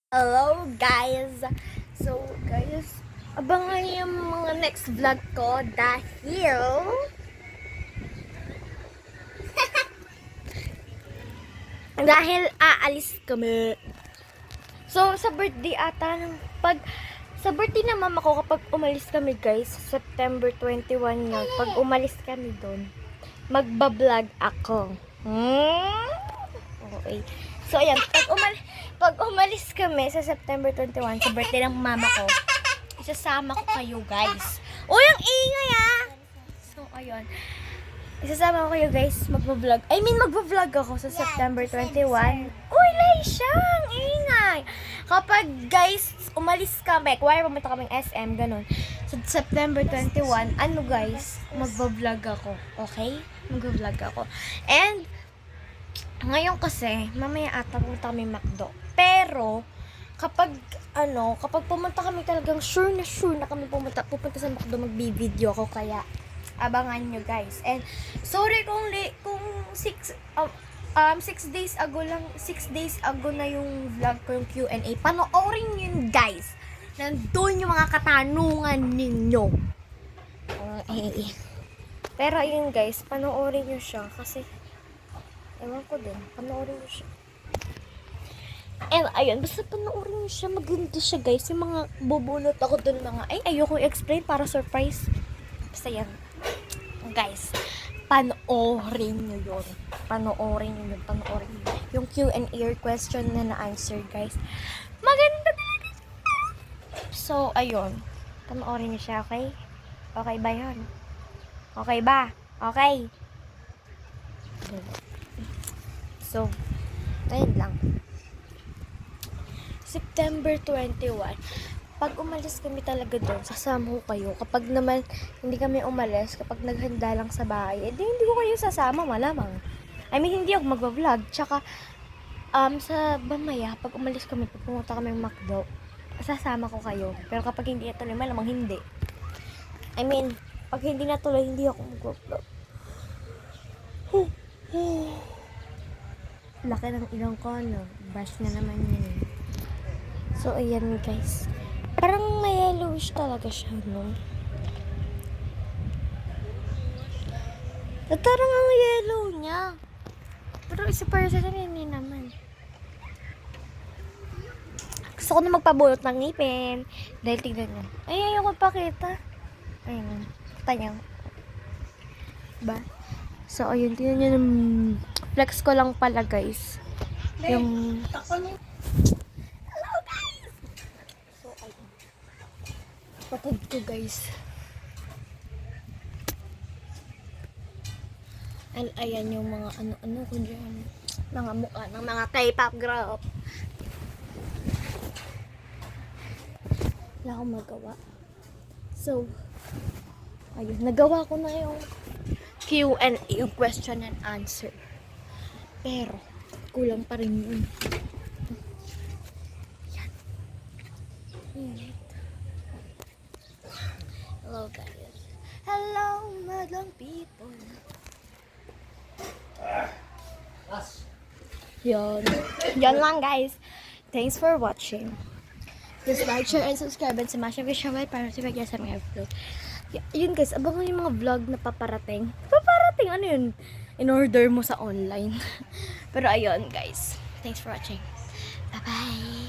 Hello guys! So guys, abangan yung mga next vlog ko dahil aalis kami. So sa birthday ata sa birthday na mama ko kapag umalis kami guys, September 21 yun. Pag umalis kami doon, magba-vlog ako. Okay. So ayan, pag umalis kami sa September 21 sa birthday ng mama ko, isasama ko kayo guys. Uy, ang ingay ah! So ayun, isasama ko kayo guys, magbablog. Magbablog ako sa September 21. Uy, Laisha, ang ingay! Kapag guys, umalis kami, kuwari pumunta kaming SM, ganun. Sa September 21, ano guys, magbablog ako. Okay? Magbablog ako. And, ngayon kasi, mamaya ata pumunta kami McDo. Pero, kapag pumunta kami talagang sure na kami pupunta sa McDo, magbi-video ako. Kaya, abangan nyo guys. And, sorry kung 6 days ago na yung vlog ko, yung Q&A. Panoorin nyo yun guys. Nandun yung mga katanungan ninyo. Pero yun guys, panoorin nyo siya. Kasi, ewan ko din, panoorin nyo siya. And ayun, basta panoorin nyo siya, maganda siya guys. Yung mga bubunot ako dun ayoko i-explain para surprise. Basta yan. Guys, panoorin nyo yun. Panoorin nyo. Yung Q&A question na na-answer guys. Maganda talaga. So, ayun. Panoorin nyo siya, okay? Okay ba yun? Okay ba? Okay. So, ayun lang. September 21. Pag umalis kami talaga doon, sasama ko kayo. Kapag naman hindi kami umalis, kapag naghanda lang sa bahay, hindi ko kayo sasama, malamang. Hindi ako magbablog. Tsaka, sa mamaya, pag umalis kami, pag pumunta kami ng McDo, sasama ko kayo. Pero kapag hindi ituloy, malamang hindi. Pag hindi natuloy, hindi ako magbablog. Laki ng ilong ko, no? Bash na naman yun. So, ayan guys. Parang may yellowish talaga siya, no? Parang ang yellow niya. Pero isa para sa hindi naman. Gusto ko na magpabulot ng ngipin. Dahil tignan nyo. Ayoko pakita. Ayun. Kita nyo. Diba? So, ayun. Tignan nyo ng flex ko lang pala, guys. Yung... Hello, guys! So, ayun. Patad ko, guys. And, ayan yung mga ano-ano ko dyan. Mga mukha ng mga K-pop group. Wala akong magawa. So, ayun. Nagawa ko na yung Q&A, yung question and answer. Pero, kulang pa rin yun. Yan. Hello guys. Hello madam people. Yan lang guys. Thanks for watching. Please like, share, and subscribe and smash the video bell para sa mga vlog. Yun guys, abangan yung mga vlog na paparating. Ano yun? In order mo sa online. Pero ayun guys. Thanks for watching. Bye-bye.